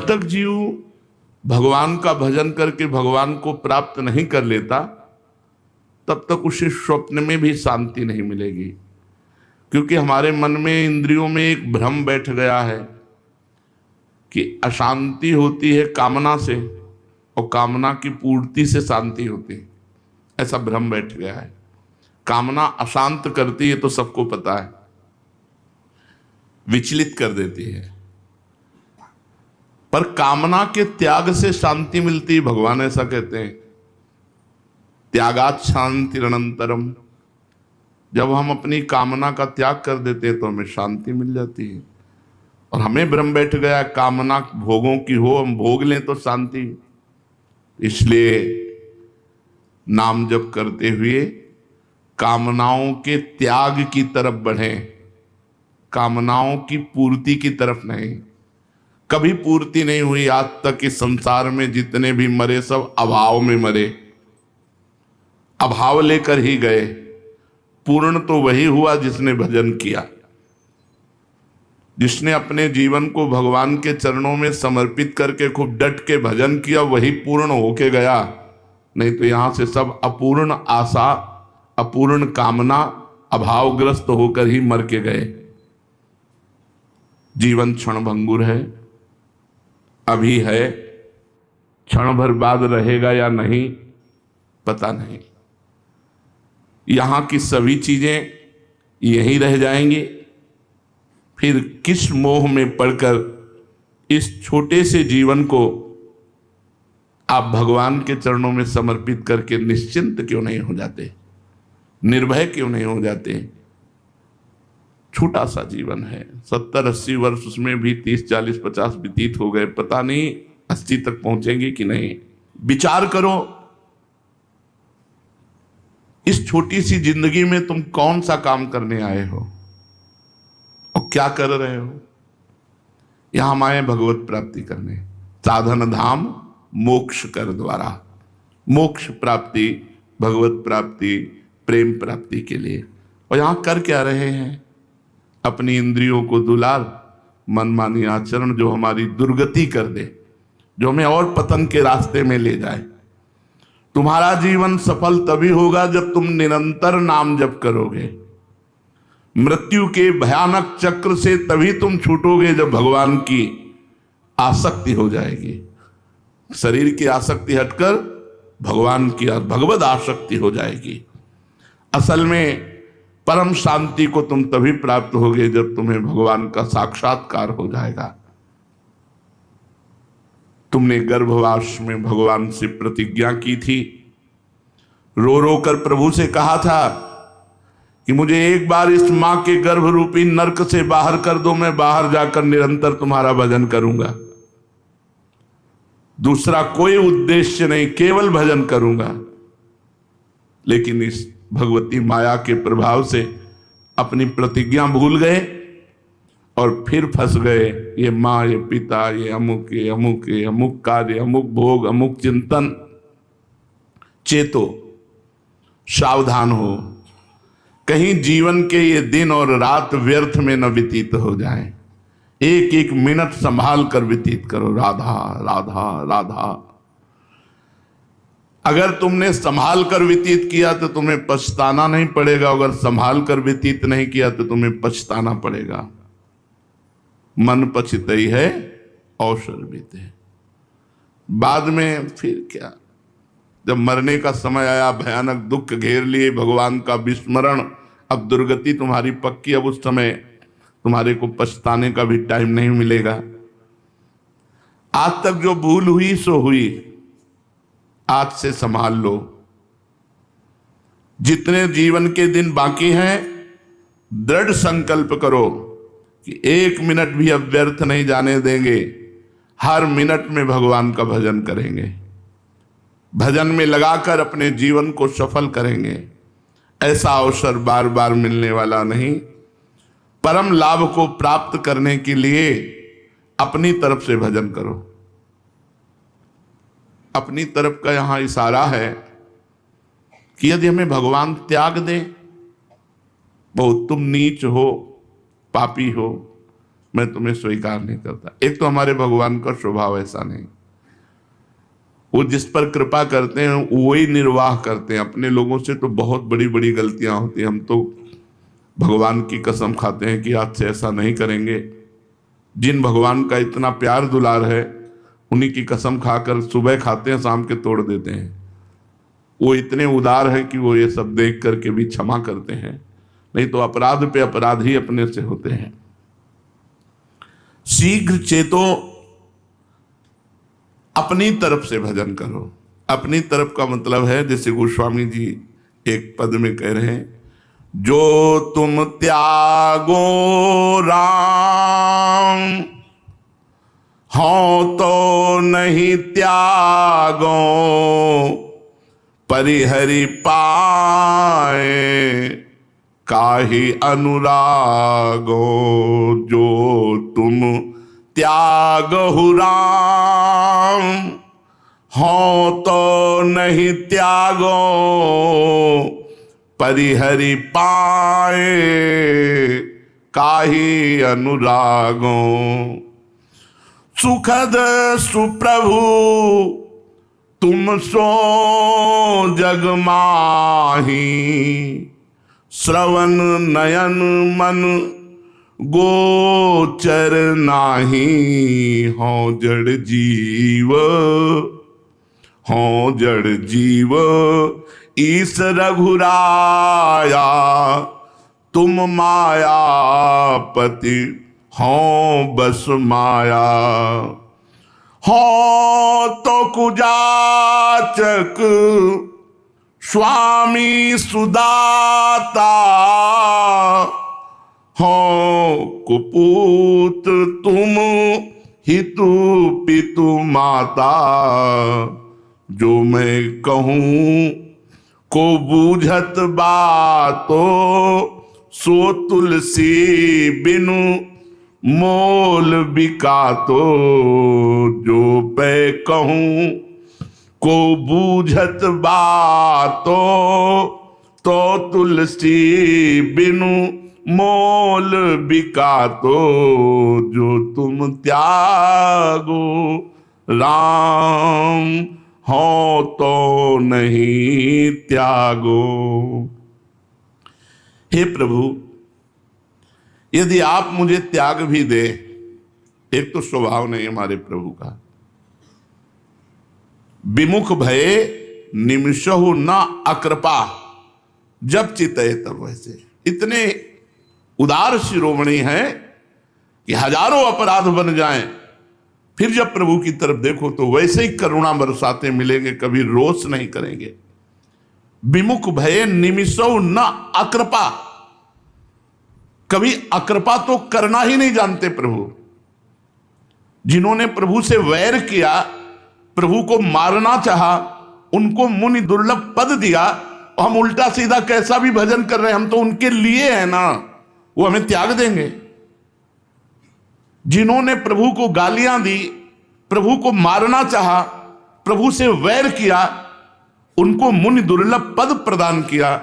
तक जीव भगवान का भजन करके भगवान को प्राप्त नहीं कर लेता, तब तक उसे स्वप्न में भी शांति नहीं मिलेगी। क्योंकि हमारे मन में, इंद्रियों में एक भ्रम बैठ गया है कि अशांति होती है कामना से और कामना की पूर्ति से शांति होती है। ऐसा भ्रम बैठ गया है। कामना अशांत करती है तो सबको पता है, विचलित कर देती है। पर कामना के त्याग से शांति मिलती है। भगवान ऐसा कहते हैं, त्यागात शांतिरनंतरम। जब हम अपनी कामना का त्याग कर देते हैं तो हमें शांति मिल जाती है। और हमें भ्रम बैठ गया, कामना भोगों की हो, हम भोग लें तो शांति। इसलिए नाम जप करते हुए कामनाओं के त्याग की तरफ बढ़ें, कामनाओं की पूर्ति की तरफ नहीं। कभी पूर्ति नहीं हुई आज तक। इस संसार में जितने भी मरे सब अभाव में मरे, अभाव लेकर ही गए। पूर्ण तो वही हुआ जिसने भजन किया, जिसने अपने जीवन को भगवान के चरणों में समर्पित करके खूब डट के भजन किया, वही पूर्ण होके गया। नहीं तो यहां से सब अपूर्ण आशा, अपूर्ण कामना, अभावग्रस्त होकर ही मर के गए। जीवन क्षणभंगुर है, अभी है, क्षण भर बाद रहेगा या नहीं पता नहीं। यहां की सभी चीजें यहीं रह जाएंगी। फिर किस मोह में पड़कर इस छोटे से जीवन को आप भगवान के चरणों में समर्पित करके निश्चिंत क्यों नहीं हो जाते, निर्भय क्यों नहीं हो जाते। छोटा सा जीवन है, 70-80 वर्ष, उसमें भी 30-40-50 व्यतीत हो गए। पता नहीं 80 तक पहुंचेंगे कि नहीं। विचार करो, इस छोटी सी जिंदगी में तुम कौन सा काम करने आए हो और क्या कर रहे हो। यहां हम आए भगवत प्राप्ति करने। साधन धाम मोक्ष कर द्वारा, मोक्ष प्राप्ति, भगवत प्राप्ति, प्रेम प्राप्ति के लिए। और यहां कर क्या रहे हैं? अपनी इंद्रियों को दुलार, मनमानी आचरण जो हमारी दुर्गति कर दे, जो हमें और पतन के रास्ते में ले जाए। तुम्हारा जीवन सफल तभी होगा जब तुम निरंतर नाम जप करोगे। मृत्यु के भयानक चक्र से तभी तुम छूटोगे जब भगवान की आसक्ति हो जाएगी। शरीर की आसक्ति हटकर भगवान की भगवद आसक्ति हो जाएगी। असल में परम शांति को तुम तभी प्राप्त होगे जब तुम्हें भगवान का साक्षात्कार हो जाएगा। तुमने गर्भवास में भगवान से प्रतिज्ञा की थी, रो रो कर प्रभु से कहा था कि मुझे एक बार इस मां के गर्भ रूपी नरक से बाहर कर दो, मैं बाहर जाकर निरंतर तुम्हारा भजन करूंगा। दूसरा कोई उद्देश्य नहीं, केवल भजन करूंगा। लेकिन इस भगवती माया के प्रभाव से अपनी प्रतिज्ञा भूल गए और फिर फंस गए। ये माँ, ये पिता, ये अमुक, ये अमुक, ये अमुक कार्य, अमुक भोग, अमुक चिंतन। चेतो, सावधान हो, कहीं जीवन के ये दिन और रात व्यर्थ में न व्यतीत हो जाएं। एक एक मिनट संभाल कर व्यतीत करो। राधा राधा राधा। अगर तुमने संभाल कर व्यतीत किया तो तुम्हें पछताना नहीं पड़ेगा, अगर संभाल कर व्यतीत नहीं किया तो तुम्हें पछताना पड़ेगा। मन पछतई है अवसर बीते। बाद में फिर क्या, जब मरने का समय आया, भयानक दुख घेर लिए, भगवान का विस्मरण, अब दुर्गति तुम्हारी पक्की। अब उस समय तुम्हारे को पछताने का भी टाइम नहीं मिलेगा। आज तक जो भूल हुई सो हुई, आज से संभाल लो। जितने जीवन के दिन बाकी हैं, दृढ़ संकल्प करो कि एक मिनट भी अब व्यर्थ नहीं जाने देंगे। हर मिनट में भगवान का भजन करेंगे, भजन में लगाकर अपने जीवन को सफल करेंगे। ऐसा अवसर बार बार मिलने वाला नहीं। परम लाभ को प्राप्त करने के लिए अपनी तरफ से भजन करो। अपनी तरफ का यहां इशारा है कि यदि हमें भगवान त्याग दे, बहुत तुम नीच हो, पापी हो, मैं तुम्हें स्वीकार नहीं करता। एक तो हमारे भगवान का स्वभाव ऐसा नहीं, वो जिस पर कृपा करते हैं वही निर्वाह करते हैं। अपने लोगों से तो बहुत बड़ी बड़ी गलतियां होती हैं। हम तो भगवान की कसम खाते हैं कि आज से ऐसा नहीं करेंगे। जिन भगवान का इतना प्यार दुलार है उन्हीं की कसम खाकर सुबह खाते हैं, शाम के तोड़ देते हैं। वो इतने उदार है कि वो ये सब देख करके भी क्षमा करते हैं, नहीं तो अपराध पे अपराध ही अपने से होते हैं। शीघ्र चेतो, अपनी तरफ से भजन करो। अपनी तरफ का मतलब है, जैसे गोस्वामी जी एक पद में कह रहे हैं, जो तुम त्यागो राम हो तो नहीं त्यागो, परिहरि पाए काहि अनुरागो। जो तुम त्यागहु राम हो तो नहीं त्यागो, परिहरि पाए काहि अनुरागो। सुखद सुप्रभु तुम सो जग माही, श्रवण नयन मन गोचर नाही। हो जड़ जीव, हो जड़ जीव ईस रघुराया, तुम मायापति हो बस माया। हो तो कुजाचक स्वामी सुदाता, हो कुपूत तुम हितु पितु माता। जो मैं कहूँ को बूझत बातो, सो तुलसी बिनु मोल बिकातो। जो मैं कहूँ को बूझत बातो, तो तुलसी बिनु मोल बिकातो। जो तुम त्यागो राम हो तो नहीं त्यागो। हे प्रभु, यदि आप मुझे त्याग भी दे, एक तो स्वभाव नहीं हमारे प्रभु का, विमुख भये निमिषहु न अकृपा, जब चितये तब वैसे। इतने उदार शिरोमणि हैं कि हजारों अपराध बन जाएं, फिर जब प्रभु की तरफ देखो तो वैसे ही करुणा बरसाते मिलेंगे, कभी रोष नहीं करेंगे। विमुख भये निमिषहु न अकृपा, कभी अकृपा तो करना ही नहीं जानते प्रभु। जिन्होंने प्रभु से वैर किया, प्रभु को मारना चाहा, उनको मुनि दुर्लभ पद दिया, और हम उल्टा सीधा कैसा भी भजन कर रहे हैं, हम तो उनके लिए हैं ना, वो हमें त्याग देंगे। जिन्होंने प्रभु को गालियां दी, प्रभु को मारना चाहा, प्रभु से वैर किया, उनको मुनि दुर्लभ पद प्रदान किया,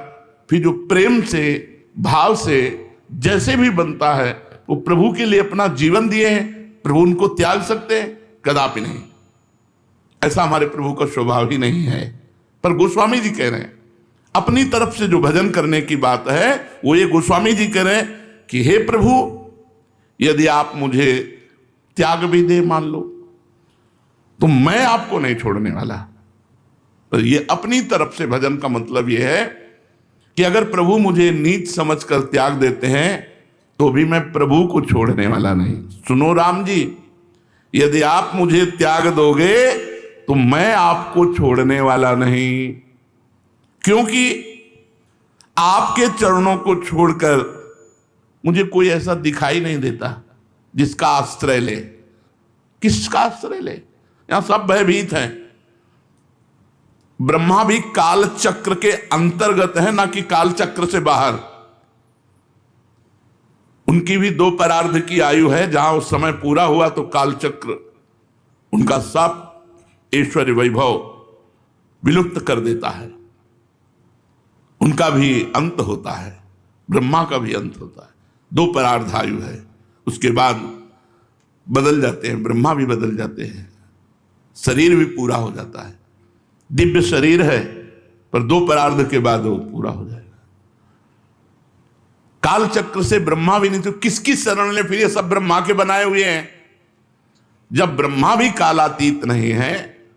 फिर जो प्रेम से भाव से जैसे भी बनता है वो प्रभु के लिए अपना जीवन दिए हैं, प्रभु उनको त्याग सकते हैं? कदापि नहीं। ऐसा हमारे प्रभु का स्वभाव ही नहीं है। पर गोस्वामी जी कह रहे हैं, अपनी तरफ से जो भजन करने की बात है वो ये गोस्वामी जी कह रहे हैं कि हे प्रभु, यदि आप मुझे त्याग भी दे मान लो, तो मैं आपको नहीं छोड़ने वाला। तो ये अपनी तरफ से भजन का मतलब ये है कि अगर प्रभु मुझे नीच समझकर त्याग देते हैं तो भी मैं प्रभु को छोड़ने वाला नहीं। सुनो राम जी, यदि आप मुझे त्याग दोगे तो मैं आपको छोड़ने वाला नहीं, क्योंकि आपके चरणों को छोड़कर मुझे कोई ऐसा दिखाई नहीं देता जिसका आश्रय ले। किसका आश्रय ले? यहां सब भयभीत हैं। ब्रह्मा भी काल चक्र के अंतर्गत है, ना कि काल चक्र से बाहर। उनकी भी 2 परार्ध की आयु है, जहां उस समय पूरा हुआ तो काल चक्र उनका सब ऐश्वर्य वैभव विलुप्त कर देता है। उनका भी अंत होता है, ब्रह्मा का भी अंत होता है। 2 परार्ध आयु है, उसके बाद बदल जाते हैं, ब्रह्मा भी बदल जाते हैं, शरीर भी पूरा हो जाता है। दिव्य शरीर है पर 2 परार्ध के बाद वो पूरा हो जाएगा। काल चक्र से ब्रह्मा भी नहीं तो किसकी शरण ले, फिर ये सब ब्रह्मा के बनाए हुए हैं। जब ब्रह्मा भी कालातीत नहीं है,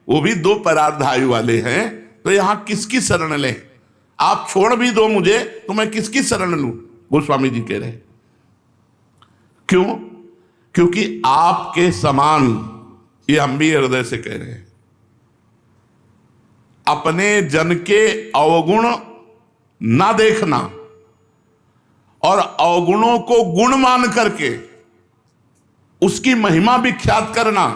वो भी 2 परार्ध आयु वाले हैं, तो यहां किसकी शरण ले? आप छोड़ भी दो मुझे तो मैं किसकी शरण लूं? गोस्वामी जी कह रहे हैं। क्यों? क्योंकि आपके समान, ये हम भी हृदय से कह रहे हैं, अपने जन के अवगुण ना देखना और अवगुणों को गुण मान करके उसकी महिमा विख्यात करना,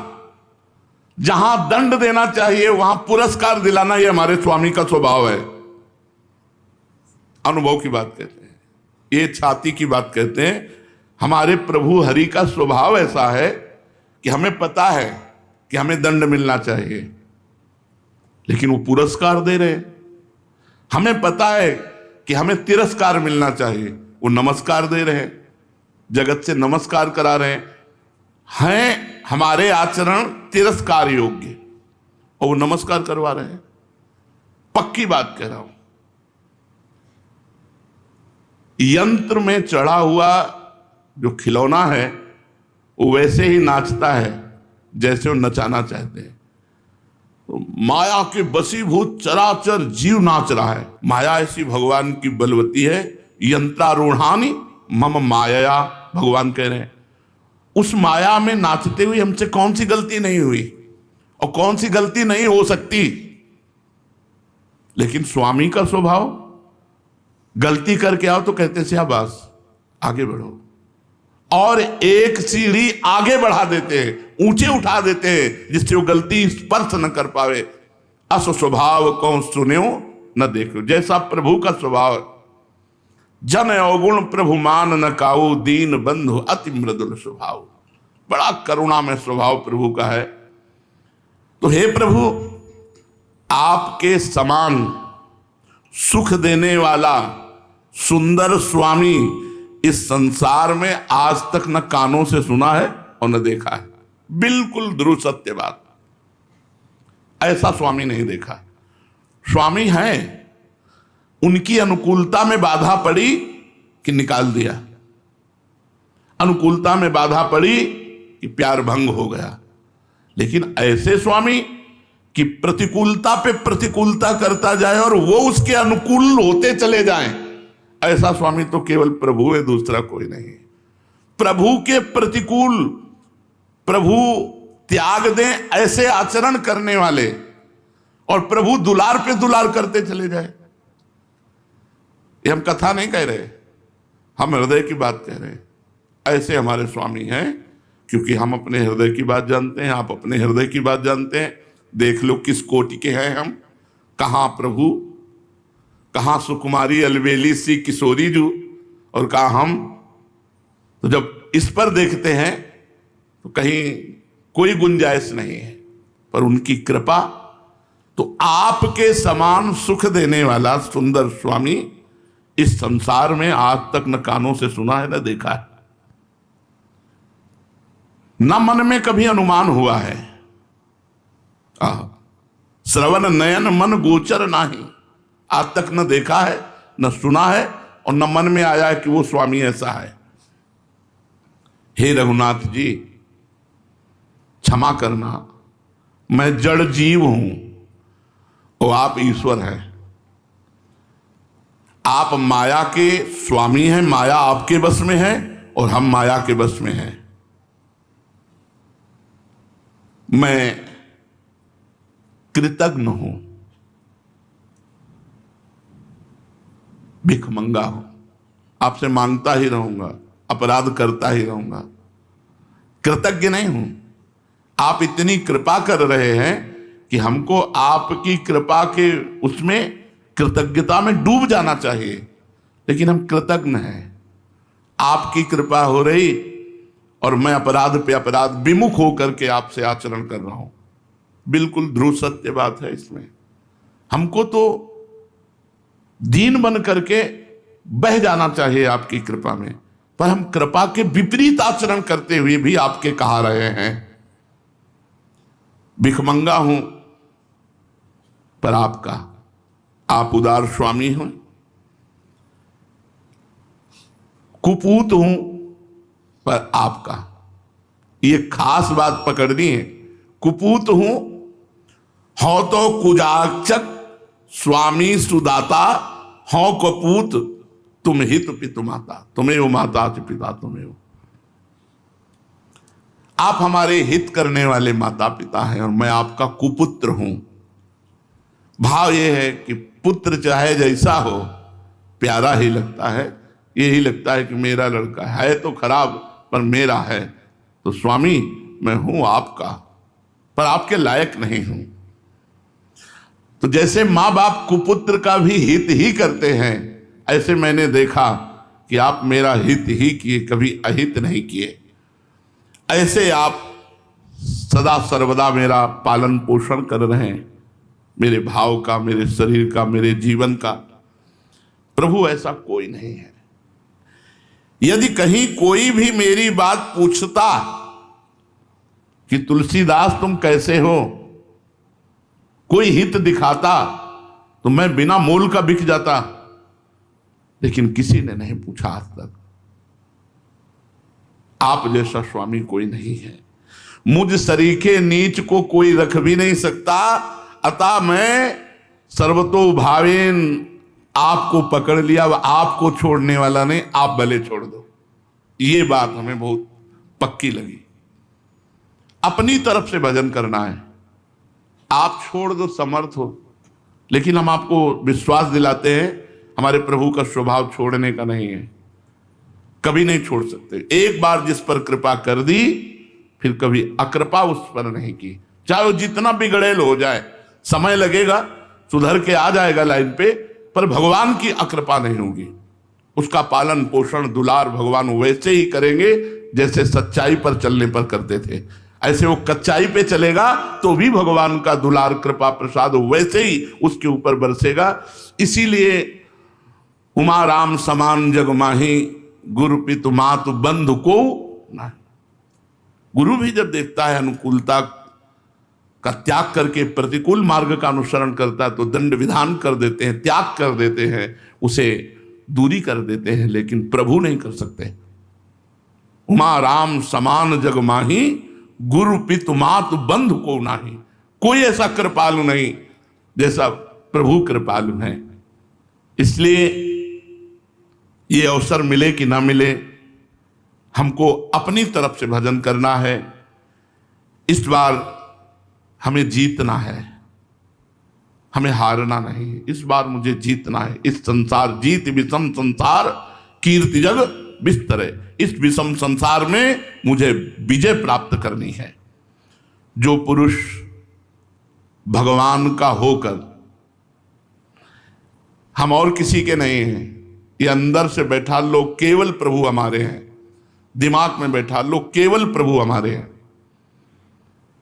जहां दंड देना चाहिए वहां पुरस्कार दिलाना, यह हमारे स्वामी का स्वभाव है। अनुभव की बात कहते हैं, ये छाती की बात कहते हैं। हमारे प्रभु हरि का स्वभाव ऐसा है कि हमें पता है कि हमें दंड मिलना चाहिए, लेकिन वो पुरस्कार दे रहे हैं। हमें पता है कि हमें तिरस्कार मिलना चाहिए, वो नमस्कार दे रहे हैं, जगत से नमस्कार करा रहे हैं हमारे आचरण तिरस्कार योग्य, और वो नमस्कार करवा रहे हैं। पक्की बात कह रहा हूं। यंत्र में चढ़ा हुआ जो खिलौना है वो वैसे ही नाचता है जैसे वो नचाना चाहते हैं। तो माया के बसीभूत चराचर जीव नाच रहा है। माया ऐसी भगवान की बलवती है। यंत्रारूढ़ानी मम माया, भगवान कह रहे हैं। उस माया में नाचते हुए हमसे कौन सी गलती नहीं हुई और कौन सी गलती नहीं हो सकती। लेकिन स्वामी का स्वभाव, गलती करके आओ तो कहते शाबाश आगे बढ़ो, और एक सीढ़ी आगे बढ़ा देते हैं, ऊंचे उठा देते हैं, जिससे वो गलती स्पर्श न कर पावे। अस स्वभाव कौन सुन्यो न देखो, जैसा प्रभु का स्वभाव। जन अवगुण प्रभु मान न काऊ, दीन बंधु अति मृदुल स्वभाव। बड़ा करुणा में स्वभाव प्रभु का है। तो हे प्रभु, आपके समान सुख देने वाला सुंदर स्वामी इस संसार में आज तक न कानों से सुना है और न देखा है। बिल्कुल ध्रुव सत्य बात, ऐसा स्वामी नहीं देखा। स्वामी है, उनकी अनुकूलता में बाधा पड़ी कि निकाल दिया, अनुकूलता में बाधा पड़ी कि प्यार भंग हो गया। लेकिन ऐसे स्वामी कि प्रतिकूलता पे प्रतिकूलता करता जाए और वो उसके अनुकूल होते चले जाएं, ऐसा स्वामी तो केवल प्रभु है, दूसरा कोई नहीं। प्रभु के प्रतिकूल प्रभु त्याग दें ऐसे आचरण करने वाले, और प्रभु दुलार पे दुलार करते चले जाए। ये हम कथा नहीं कह रहे, हम हृदय की बात कह रहे हैं। ऐसे हमारे स्वामी हैं, क्योंकि हम अपने हृदय की बात जानते हैं, आप अपने हृदय की बात जानते हैं। देख लो किस कोटि के हैं हम, कहाँ प्रभु, कहाँ सुकुमारी अलवेली सी किशोरी जू, और कहाँ हम। तो जब इस पर देखते हैं तो कहीं कोई गुंजाइश नहीं है, पर उनकी कृपा। तो आपके समान सुख देने वाला सुंदर स्वामी इस संसार में आज तक न कानों से सुना है न देखा है, न मन में कभी अनुमान हुआ है। श्रवण नयन मन गोचर नाही, आज तक न देखा है न सुना है और न मन में आया है कि वो स्वामी ऐसा है। हे रघुनाथ जी, क्षमा करना, मैं जड़ जीव हूं और आप ईश्वर हैं। आप माया के स्वामी हैं, माया आपके बस में है और हम माया के बस में हैं। मैं कृतज्ञ हूं, भिखमंगा हूं, आपसे मांगता ही रहूंगा, अपराध करता ही रहूंगा, कृतज्ञ नहीं हूं। आप इतनी कृपा कर रहे हैं कि हमको आपकी कृपा के उसमें कृतज्ञता में डूब जाना चाहिए, लेकिन हम कृतज्ञ हैं। आपकी कृपा हो रही और मैं अपराध पे अपराध विमुख होकर के आपसे आचरण कर रहा हूं। बिल्कुल ध्रुव सत्य बात है इसमें। हमको तो दीन बन करके बह जाना चाहिए आपकी कृपा में, पर हम कृपा के विपरीत आचरण करते हुए भी आपके कहा रहे हैं। भिखमंगा हूं पर आपका, आप उदार स्वामी हो। कुपूत हूं पर आपका, ये खास बात पकड़नी है। कुपूत हूं हो तो कुजाचक स्वामी सुदाता, हो कपूत तुम हित पितु माता, तुम्हें वो माता पिता तुम्हें हो। आप हमारे हित करने वाले माता पिता हैं और मैं आपका कुपुत्र हूं। भाव यह है कि पुत्र चाहे जैसा हो प्यारा ही लगता है, यही लगता है कि मेरा लड़का है तो खराब पर मेरा है। तो स्वामी मैं हूं आपका पर आपके लायक नहीं हूं। तो जैसे मां बाप कुपुत्र का भी हित ही करते हैं, ऐसे मैंने देखा कि आप मेरा हित ही किए, कभी अहित नहीं किए। ऐसे आप सदा सर्वदा मेरा पालन पोषण कर रहे हैं, मेरे भाव का, मेरे शरीर का, मेरे जीवन का। प्रभु ऐसा कोई नहीं है। यदि कहीं कोई भी मेरी बात पूछता कि तुलसीदास तुम कैसे हो, कोई हित दिखाता, तो मैं बिना मोल का बिक जाता, लेकिन किसी ने नहीं पूछा आज तक। आप जैसा स्वामी कोई नहीं है। मुझ सरीखे नीच को कोई रख भी नहीं सकता, अतः मैं सर्वतो भावेन आपको पकड़ लिया, आपको छोड़ने वाला नहीं, आप भले छोड़ दो। ये बात हमें बहुत पक्की लगी। अपनी तरफ से भजन करना है, आप छोड़ दो समर्थ हो, लेकिन हम आपको विश्वास दिलाते हैं हमारे प्रभु का स्वभाव छोड़ने का नहीं है, कभी नहीं छोड़ सकते। एक बार जिस पर कृपा कर दी फिर कभी अकृपा उस पर नहीं की, चाहे वो जितना बिगड़ेल हो जाए। समय लगेगा, सुधर के आ जाएगा लाइन पे, पर भगवान की अकृपा नहीं होगी। उसका पालन पोषण दुलार भगवान वैसे ही करेंगे जैसे सच्चाई पर चलने पर करते थे। ऐसे वो कच्चाई पे चलेगा तो भी भगवान का दुलार कृपा प्रसाद वैसे ही उसके ऊपर बरसेगा। इसीलिए उमा राम समान जग माही, गुरु पितु मातु बंधु को नहीं। गुरु भी जब देखता है अनुकूलता का त्याग करके प्रतिकूल मार्ग का अनुसरण करता है तो दंड विधान कर देते हैं, त्याग कर देते हैं, उसे दूरी कर देते हैं, लेकिन प्रभु नहीं कर सकते। उमा राम समान जग माही, गुरु पितु मातु बंधु को नाही। कोई ऐसा कृपालु नहीं जैसा प्रभु कृपालु है। इसलिए ये अवसर मिले कि ना मिले, हमको अपनी तरफ से भजन करना है। इस बार हमें जीतना है, हमें हारना नहीं। इस बार मुझे जीतना है। इस संसार जीत विषम संसार, कीर्ति जग बिस्तरे। इस विषम संसार में मुझे विजय प्राप्त करनी है। जो पुरुष भगवान का होकर, हम और किसी के नहीं हैं, ये अंदर से बैठा लो केवल प्रभु हमारे हैं, दिमाग में बैठा लो केवल प्रभु हमारे हैं,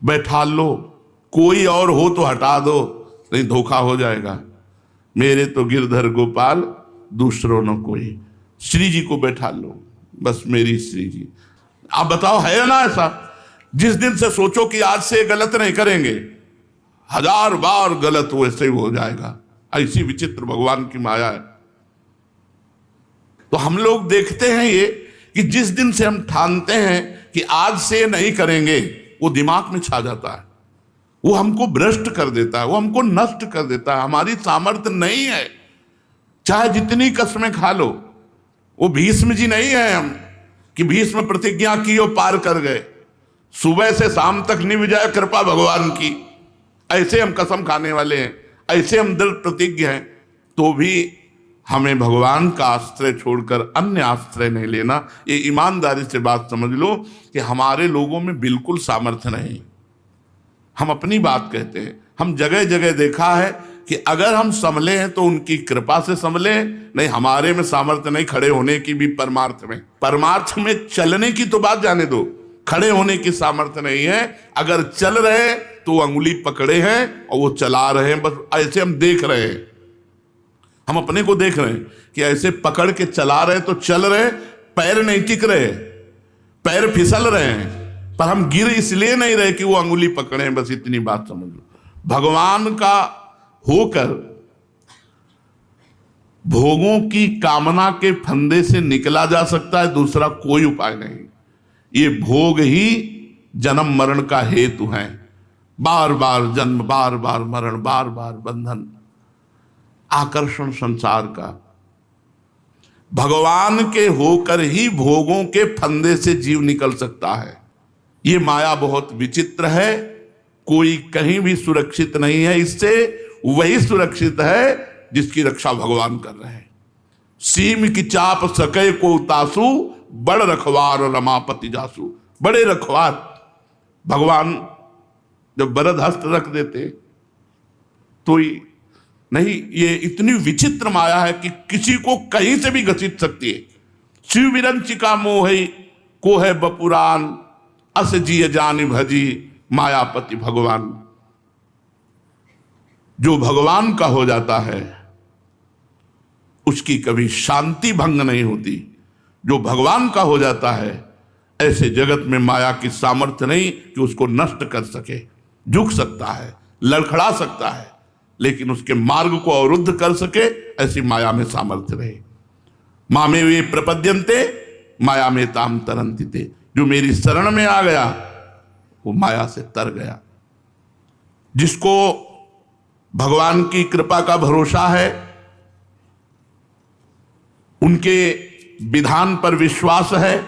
बैठा लो। कोई और हो तो हटा दो, नहीं धोखा हो जाएगा। मेरे तो गिरधर गोपाल दूसरों न कोई। श्री जी को बैठा लो, बस मेरी श्री जी। आप बताओ है ना ऐसा? जिस दिन से सोचो कि आज से गलत नहीं करेंगे, 1000 बार गलत वैसे ही हो जाएगा। ऐसी विचित्र भगवान की माया है। तो हम लोग देखते हैं ये कि जिस दिन से हम ठानते हैं कि आज से नहीं करेंगे, वो दिमाग में छा जाता है, वो हमको भ्रष्ट कर देता है, वो हमको नष्ट कर देता है। हमारी सामर्थ्य नहीं है, चाहे जितनी कसमें खा लो। वो भीष्म जी नहीं है हम कि भीष्म प्रतिज्ञा की और पार कर गए, सुबह से शाम तक निभ जाए कृपा भगवान की। ऐसे हम कसम खाने वाले हैं, ऐसे हम दृढ़ प्रतिज्ञ हैं। तो भी हमें भगवान का आश्रय छोड़कर अन्य आश्रय नहीं लेना। ये ईमानदारी से बात समझ लो कि हमारे लोगों में बिल्कुल सामर्थ्य नहीं। हम अपनी बात कहते हैं, हम जगह जगह देखा है कि अगर हम संभले हैं तो उनकी कृपा से संभले, नहीं हमारे में सामर्थ्य नहीं खड़े होने की भी। परमार्थ में चलने की तो बात जाने दो, खड़े होने की सामर्थ्य नहीं है। अगर चल रहे तो अंगुली पकड़े हैं और वो चला रहे हैं, बस ऐसे हम देख रहे हैं। हम अपने को देख रहे हैं कि ऐसे पकड़ के चला रहे तो चल रहे, पैर नहीं टिक रहे, पैर फिसल रहे हैं, पर हम गिर इसलिए नहीं रहे कि वो अंगुली पकड़े। बस इतनी बात समझ लो। भगवान का होकर भोगों की कामना के फंदे से निकला जा सकता है, दूसरा कोई उपाय नहीं। ये भोग ही जन्म मरण का हेतु है। बार बार जन्म, बार बार मरण, बार बार बंधन, आकर्षण संसार का। भगवान के होकर ही भोगों के फंदे से जीव निकल सकता है। ये माया बहुत विचित्र है, कोई कहीं भी सुरक्षित नहीं है इससे। वही सुरक्षित है जिसकी रक्षा भगवान कर रहे हैं। सीम की चाप सके को उतासु, बड़ रखवार रमापति जासु। बड़े रखवार भगवान जब बरद हस्त रख देते तो नहीं, ये इतनी विचित्र माया है कि किसी को कहीं से भी घसीट सकती है। शिव विरंचिका मोहि को है बपुरान, अस जिय जानि भजी मायापति भगवान। जो भगवान का हो जाता है उसकी कभी शांति भंग नहीं होती। जो भगवान का हो जाता है ऐसे जगत में माया की सामर्थ्य नहीं कि उसको नष्ट कर सके। झुक सकता है, लड़खड़ा सकता है, लेकिन उसके मार्ग को अवरुद्ध कर सके ऐसी माया में सामर्थ्य रहे। मामे वे प्रपद्यन्ते माया में ताम तरंति ते। जो मेरी शरण में आ गया वो माया से तर गया। जिसको भगवान की कृपा का भरोसा है, उनके विधान पर विश्वास है,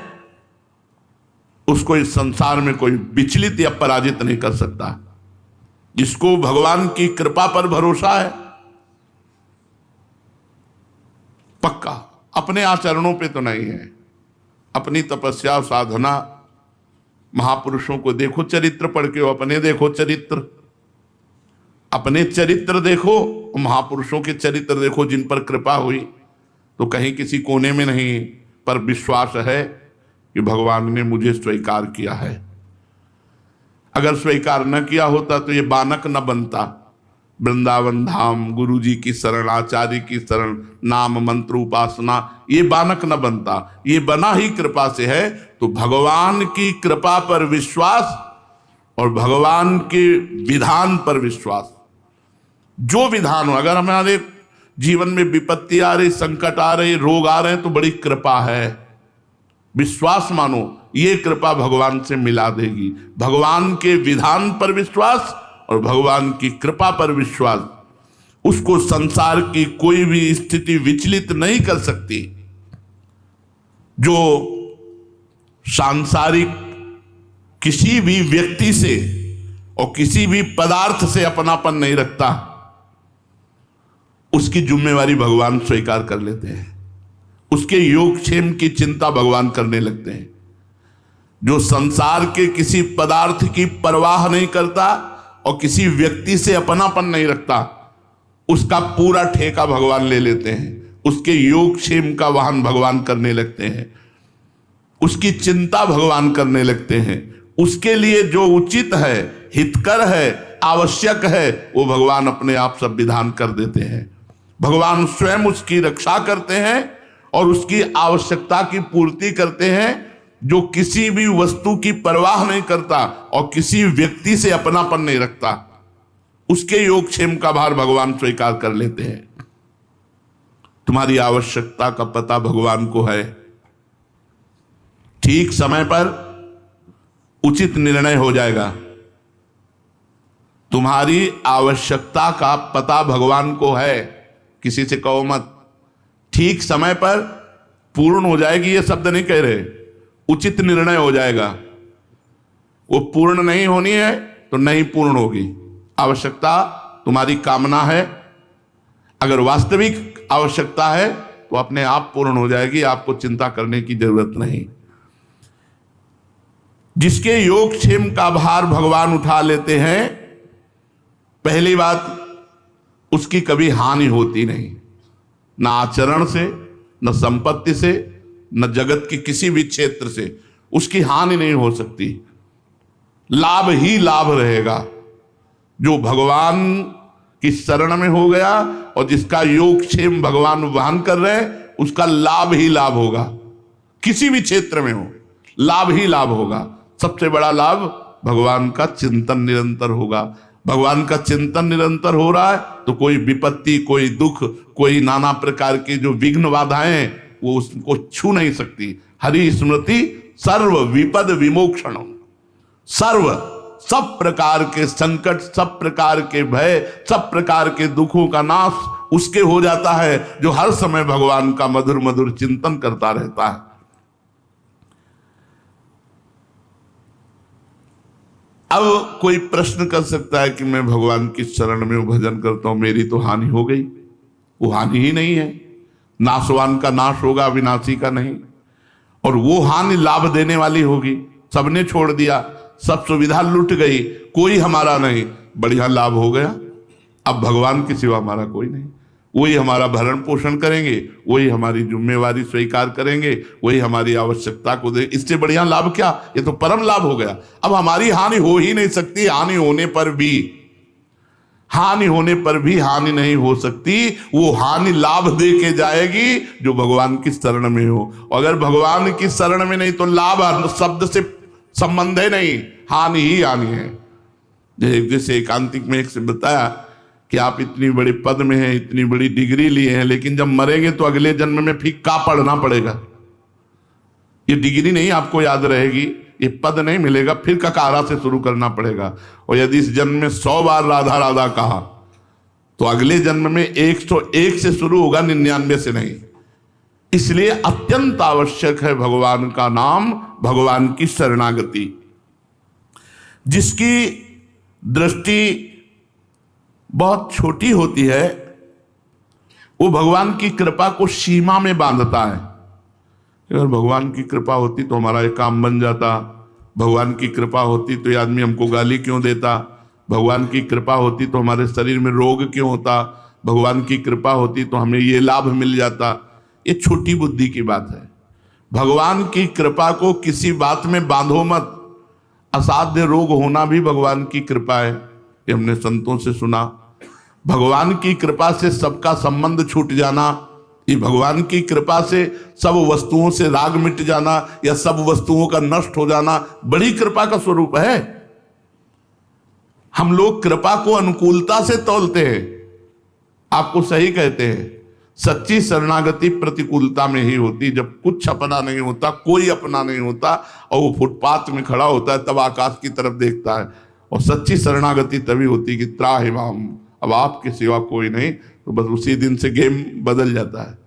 उसको इस संसार में कोई विचलित या पराजित नहीं कर सकता। जिसको भगवान की कृपा पर भरोसा है, पक्का, अपने आचरणों पे तो नहीं है, अपनी तपस्या साधना, महापुरुषों को देखो, चरित्र पढ़ के अपने देखो चरित्र, अपने चरित्र देखो, महापुरुषों के चरित्र देखो जिन पर कृपा हुई। तो कहीं किसी कोने में नहीं, पर विश्वास है कि भगवान ने मुझे स्वीकार किया है। अगर स्वीकार न किया होता तो ये बानक न बनता। वृंदावन धाम, गुरु जी की शरण, आचार्य की शरण, नाम मंत्र उपासना, ये बानक न बनता। ये बना ही कृपा से है। तो भगवान की कृपा पर विश्वास और भगवान के विधान पर विश्वास। जो विधान हो, अगर हमारे जीवन में विपत्ति आ रही, संकट आ रही, रोग आ रहे हैं, तो बड़ी कृपा है। विश्वास मानो, ये कृपा भगवान से मिला देगी। भगवान के विधान पर विश्वास और भगवान की कृपा पर विश्वास, उसको संसार की कोई भी स्थिति विचलित नहीं कर सकती। जो सांसारिक किसी भी व्यक्ति से और किसी भी पदार्थ से अपनापन नहीं रखता, उसकी जिम्मेवारी भगवान स्वीकार कर लेते हैं। उसके योगक्षेम की चिंता भगवान करने लगते हैं। जो संसार के किसी पदार्थ की परवाह नहीं करता और किसी व्यक्ति से अपनापन नहीं रखता, उसका पूरा ठेका भगवान ले लेते हैं। उसके योगक्षेम का वहन भगवान करने लगते हैं। उसकी चिंता भगवान करने लगते हैं। उसके लिए जो उचित है, हितकर है, आवश्यक है, वो भगवान अपने आप सब विधान कर देते हैं। भगवान स्वयं उसकी रक्षा करते हैं और उसकी आवश्यकता की पूर्ति करते हैं। जो किसी भी वस्तु की परवाह नहीं करता और किसी व्यक्ति से अपनापन नहीं रखता, उसके योगक्षेम का भार भगवान स्वीकार कर लेते हैं। तुम्हारी आवश्यकता का पता भगवान को है। ठीक समय पर उचित निर्णय हो जाएगा। तुम्हारी आवश्यकता का पता भगवान को है। किसी से कहो मत, ठीक समय पर पूर्ण हो जाएगी, ये शब्द नहीं कह रहे, उचित निर्णय हो जाएगा। वो पूर्ण नहीं होनी है तो नहीं पूर्ण होगी। आवश्यकता तुम्हारी कामना है, अगर वास्तविक आवश्यकता है तो अपने आप पूर्ण हो जाएगी। आपको चिंता करने की जरूरत नहीं। जिसके योगक्षेम का भार भगवान उठा लेते हैं, पहली बात, उसकी कभी हानि होती नहीं। न आचरण से, न संपत्ति से, न जगत के किसी भी क्षेत्र से उसकी हानि नहीं हो सकती। लाभ ही लाभ रहेगा। जो भगवान की शरण में हो गया और जिसका योगक्षेम भगवान वहन कर रहे हैं, उसका लाभ ही लाभ होगा। किसी भी क्षेत्र में हो, लाभ ही लाभ होगा। सबसे बड़ा लाभ भगवान का चिंतन निरंतर होगा। भगवान का चिंतन निरंतर हो रहा है तो कोई विपत्ति, कोई दुख, कोई नाना प्रकार की जो विघ्न बाधाएं हैं वो उसको छू नहीं सकती। हरि स्मृति सर्व विपद विमोक्षण। सब प्रकार के संकट, सब प्रकार के भय, सब प्रकार के दुखों का नाश उसके हो जाता है जो हर समय भगवान का मधुर मधुर चिंतन करता रहता है। अब कोई प्रश्न कर सकता है कि मैं भगवान की शरण में भजन करता हूं, मेरी तो हानि हो गई। वो हानि ही नहीं है। नाशवान का नाश होगा, अविनाशी का नहीं। और वो हानि लाभ देने वाली होगी। सबने छोड़ दिया, सब सुविधा लुट गई, कोई हमारा नहीं, बढ़िया लाभ हो गया। अब भगवान के सिवा हमारा कोई नहीं। वही हमारा भरण पोषण करेंगे, वही हमारी जिम्मेवारी स्वीकार करेंगे, वही हमारी आवश्यकता को दे। इससे बढ़िया लाभ क्या? ये तो परम लाभ हो गया। अब हमारी हानि हो ही नहीं सकती। हानि होने पर भी हानि नहीं हो सकती। वो हानि लाभ दे के जाएगी जो भगवान की शरण में हो। अगर भगवान की शरण में नहीं तो लाभ शब्द से संबंध है नहीं, हानि ही हानि है। जैसे एकांतिक में एक से बताया कि आप इतनी बड़े पद में हैं, इतनी बड़ी डिग्री लिए हैं, लेकिन जब मरेंगे तो अगले जन्म में फिक्का पढ़ना पड़ेगा। ये डिग्री नहीं आपको याद रहेगी, ये पद नहीं मिलेगा, फिर ककारा से शुरू करना पड़ेगा। और यदि इस जन्म में 100 बार राधा राधा कहा तो अगले जन्म में 101 से शुरू होगा, 99 से नहीं। इसलिए अत्यंत आवश्यक है भगवान का नाम, भगवान की शरणागति। जिसकी दृष्टि बहुत छोटी होती है वो भगवान की कृपा को सीमा में बांधता है। अगर भगवान की कृपा होती तो हमारा ये काम बन जाता, भगवान की कृपा होती तो ये आदमी हमको गाली क्यों देता, भगवान की कृपा होती तो हमारे शरीर में रोग क्यों होता, भगवान की कृपा होती तो हमें ये लाभ मिल जाता। ये छोटी बुद्धि की बात है। भगवान की कृपा को किसी बात में बांधो मत। असाध्य रोग होना भी भगवान की कृपा है, ये हमने संतों से सुना। भगवान की कृपा से सबका संबंध छूट जाना, ये भगवान की कृपा से सब वस्तुओं से राग मिट जाना या सब वस्तुओं का नष्ट हो जाना बड़ी कृपा का स्वरूप है। हम लोग कृपा को अनुकूलता से तौलते हैं। आपको सही कहते हैं, सच्ची शरणागति प्रतिकूलता में ही होती। जब कुछ अपना नहीं होता, कोई अपना नहीं होता और वो फुटपाथ में खड़ा होता है तब आकाश की तरफ देखता है। और सच्ची शरणागति तभी होती कि त्राहिमाम, अब आपके सिवा कोई नहीं, तो बस उसी दिन से गेम बदल जाता है।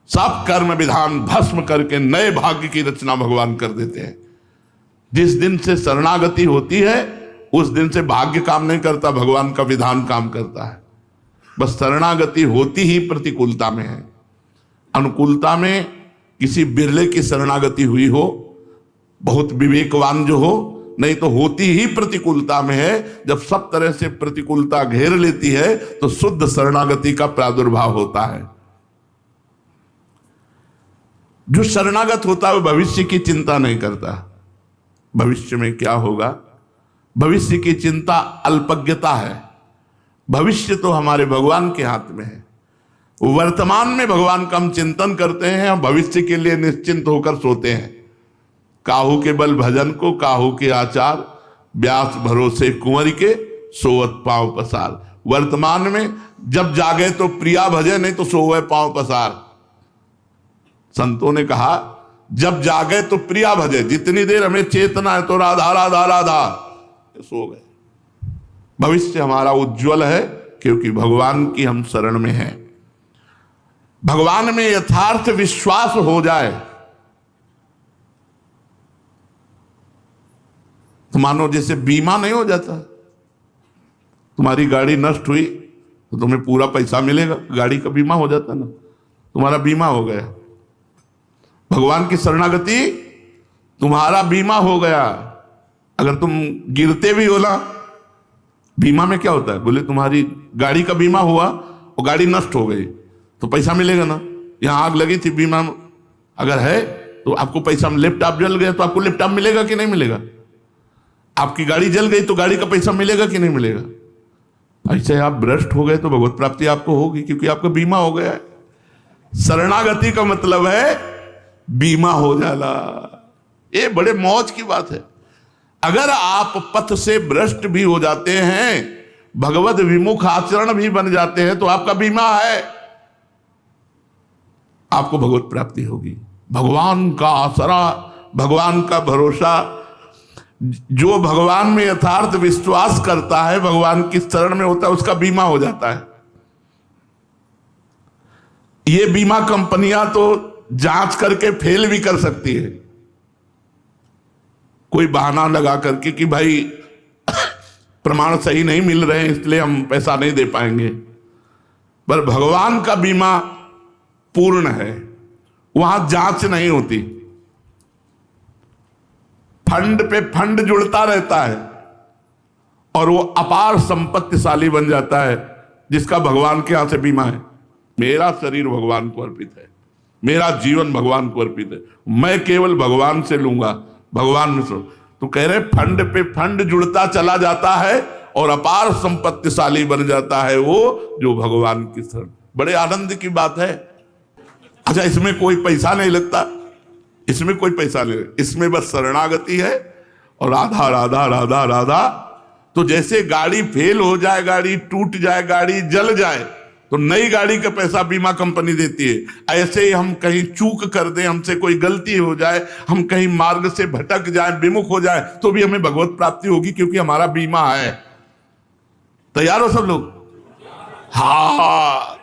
सब कर्म विधान भस्म करके नए भाग्य की रचना भगवान कर देते हैं। जिस दिन से शरणागति होती है उस दिन से भाग्य काम नहीं करता, भगवान का विधान काम करता है। बस शरणागति होती ही प्रतिकूलता में है। अनुकूलता में किसी बिरले की शरणागति हुई हो, बहुत विवेकवान जो हो, नहीं तो होती ही प्रतिकूलता में है। जब सब तरह से प्रतिकूलता घेर लेती है तो शुद्ध शरणागति का प्रादुर्भाव होता है। जो शरणागत होता है वो भविष्य की चिंता नहीं करता। भविष्य में क्या होगा, भविष्य की चिंता अल्पज्ञता है। भविष्य तो हमारे भगवान के हाथ में है। वर्तमान में भगवान का हम चिंतन करते हैं और भविष्य के लिए निश्चिंत होकर सोते हैं। काहू के बल भजन को काहू के आचार, व्यास भरोसे कुंवर के सोवत पांव पसार। वर्तमान में जब जागे तो प्रिया भजे, नहीं तो सोवे पांव पसार। संतों ने कहा जब जागे तो प्रिया भजे, जितनी देर हमें चेतना है तो राधा राधा राधा, सो गए। भविष्य हमारा उज्जवल है क्योंकि भगवान की हम शरण में हैं। भगवान में यथार्थ विश्वास हो जाए तो मानो जैसे बीमा नहीं हो जाता। तुम्हारी गाड़ी नष्ट हुई तो तुम्हें पूरा पैसा मिलेगा, गाड़ी का बीमा हो जाता ना, तुम्हारा बीमा हो गया। भगवान की शरणागति तुम्हारा बीमा हो गया। अगर तुम गिरते भी हो ना, बीमा में क्या होता है, बोले तुम्हारी गाड़ी का बीमा हुआ और गाड़ी नष्ट हो गई तो पैसा मिलेगा ना। यहां आग लगी थी, बीमा अगर है तो आपको पैसा, लैपटॉप जल गया तो आपको लैपटॉप मिलेगा कि नहीं मिलेगा। आपकी गाड़ी जल गई तो गाड़ी का पैसा मिलेगा कि नहीं मिलेगा। ऐसे आप भ्रष्ट हो गए तो भगवत प्राप्ति आपको होगी क्योंकि आपका बीमा हो गया है। शरणागति का मतलब है बीमा हो जाला। ये बड़े मौज की बात है। अगर आप पथ से भ्रष्ट भी हो जाते हैं, भगवत विमुख आचरण भी बन जाते हैं, तो आपका बीमा है, आपको भगवत प्राप्ति होगी। भगवान का आसरा, भगवान का भरोसा, जो भगवान में यथार्थ विश्वास करता है, भगवान की शरण में होता है, उसका बीमा हो जाता है। ये बीमा कंपनियां तो जांच करके फेल भी कर सकती है, कोई बहाना लगा करके कि भाई प्रमाण सही नहीं मिल रहे हैं इसलिए हम पैसा नहीं दे पाएंगे। पर भगवान का बीमा पूर्ण है, वहां जांच नहीं होती, फंड पे फंड जुड़ता रहता है और वो अपार संपत्तिशाली बन जाता है जिसका भगवान के यहां से बीमा है। मेरा शरीर भगवान को अर्पित है, मेरा जीवन भगवान को अर्पित है, मैं केवल भगवान से लूंगा, भगवान में सो। तो कह रहे फंड पे फंड जुड़ता चला जाता है और अपार संपत्तिशाली बन जाता है वो जो भगवान की शरण। बड़े आनंद की बात है। अच्छा, इसमें कोई पैसा नहीं लगता, इसमें कोई पैसा नहीं, इसमें बस शरणागति है और राधा राधा राधा राधा। तो जैसे गाड़ी फेल हो जाए, गाड़ी टूट जाए, गाड़ी जल जाए, तो नई गाड़ी का पैसा बीमा कंपनी देती है। ऐसे ही हम कहीं चूक कर दें, हमसे कोई गलती हो जाए, हम कहीं मार्ग से भटक जाए, विमुख हो जाए, तो भी हमें भगवत प्राप्ति होगी क्योंकि हमारा बीमा है। तैयार हो सब लोग? हाँ,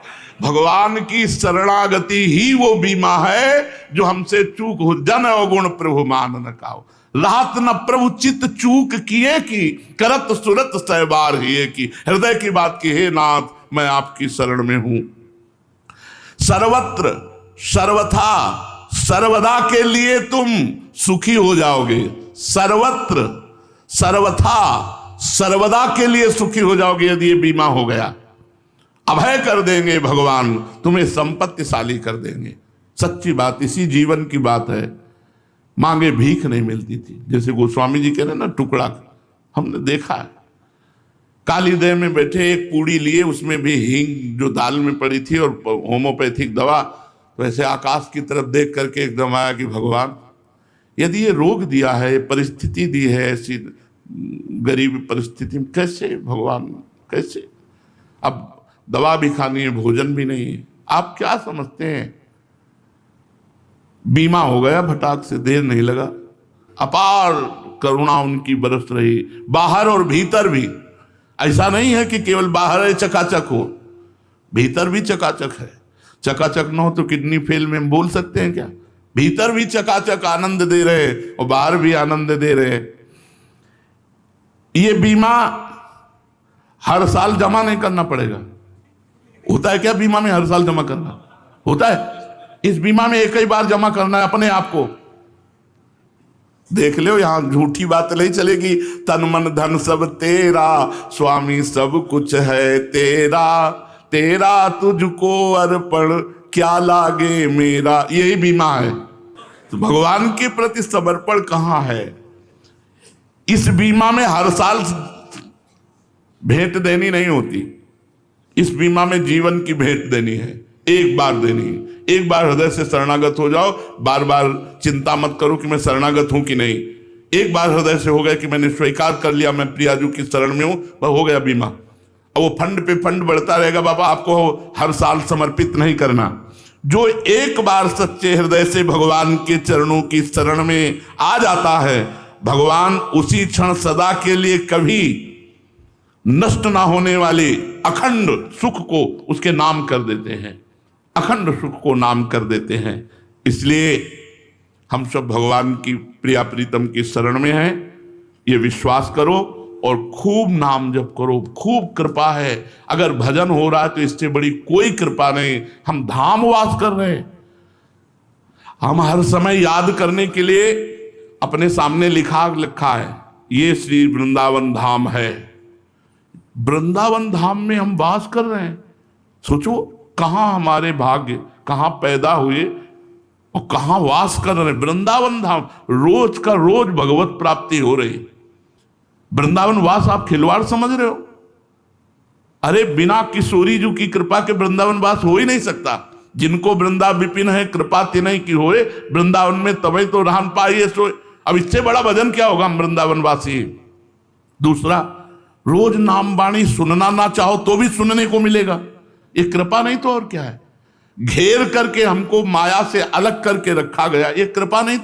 भगवान की शरणागति ही वो बीमा है जो हमसे चूक हो। जन अवगुण प्रभु मान न काओ, रात न प्रभु चित चूक किए की, करत सुरत सहबार हिए की। हृदय की बात की, हे नाथ मैं आपकी शरण में हूं। सर्वत्र सर्वथा सर्वदा के लिए तुम सुखी हो जाओगे। सर्वत्र सर्वथा सर्वदा के लिए सुखी हो जाओगे यदि ये बीमा हो गया। अभय कर देंगे भगवान, तुम्हें संपत्तिशाली कर देंगे। सच्ची बात, इसी जीवन की बात है। मांगे भीख नहीं मिलती थी, जैसे गोस्वामी जी कह रहे ना, टुकड़ा हमने देखा है। काली देव में बैठे एक पूड़ी लिए, उसमें भी हींग जो दाल में पड़ी थी और होम्योपैथिक दवा। तो ऐसे आकाश की तरफ देख करके एकदम आया कि भगवान, यदि ये रोग दिया है, परिस्थिति दी है, ऐसी गरीब परिस्थिति में कैसे भगवान, कैसे? अब दवा भी खानी है, भोजन भी नहीं है, आप क्या समझते हैं? बीमा हो गया भटाक से, देर नहीं लगा। अपार करुणा उनकी बरस रही, बाहर और भीतर भी। ऐसा नहीं है कि केवल बाहर चकाचक हो, भीतर भी चकाचक है। चकाचक न हो तो किडनी फेल में हम बोल सकते हैं क्या? भीतर भी चकाचक आनंद दे रहे और बाहर भी आनंद दे रहे। ये बीमा हर साल जमा नहीं करना पड़ेगा। होता है क्या बीमा में हर साल जमा करना? होता है? इस बीमा में एक ही बार जमा करना है अपने आप को। देख लो, यहां झूठी बात नहीं चलेगी। तन मन धन सब तेरा, स्वामी सब कुछ है तेरा, तेरा तुझको अर्पण क्या लागे मेरा। यही बीमा है। तो भगवान के प्रति समर्पण कहां है? इस बीमा में हर साल भेंट देनी नहीं होती। इस बीमा में जीवन की भेंट देनी है, एक बार देनी है। एक बार हृदय से शरणागत हो जाओ, बार बार चिंता मत करो कि मैं शरणागत हूं कि नहीं। एक बार हृदय से हो गया कि मैंने स्वीकार कर लिया मैं प्रियाजू की शरण में हूं, वह हो गया बीमा। अब वो फंड पे फंड बढ़ता रहेगा। बाबा आपको हर साल समर्पित नहीं करना। जो एक बार सच्चे हृदय से भगवान के चरणों की शरण में आ जाता है, भगवान उसी क्षण सदा के लिए कभी नष्ट ना होने वाले अखंड सुख को उसके नाम कर देते हैं, अखंड सुख को नाम कर देते हैं। इसलिए हम सब भगवान की प्रिया प्रीतम की शरण में हैं, ये विश्वास करो और खूब नाम जप करो। खूब कृपा है। अगर भजन हो रहा है तो इससे बड़ी कोई कृपा नहीं। हम धाम वास कर रहे हैं। हम हर समय याद करने के लिए अपने सामने लिखा है, ये श्री वृंदावन धाम है। वृंदावन धाम में हम वास कर रहे हैं। सोचो कहां हमारे भाग्य, कहां पैदा हुए और कहां वास कर रहे हैं। वृंदावन धाम, रोज का रोज भगवत प्राप्ति हो रही। वृंदावन वास आप खिलवाड़ समझ रहे हो? अरे बिना किशोरी जी की कृपा के वृंदावन वास हो ही नहीं सकता। जिनको वृंदा विपिन है कृपा तिनय की होए, वृंदावन में तबई तो रहन पाइए सोए। अब इससे बड़ा भजन क्या होगा हम वृंदावनवासी। दूसरा, रोज नाम वाणी सुनना ना चाहो तो भी सुनने को मिलेगा। ये कृपा नहीं तो और क्या है। घेर करके हमको माया से अलग करके रखा गया, ये कृपा नहीं तो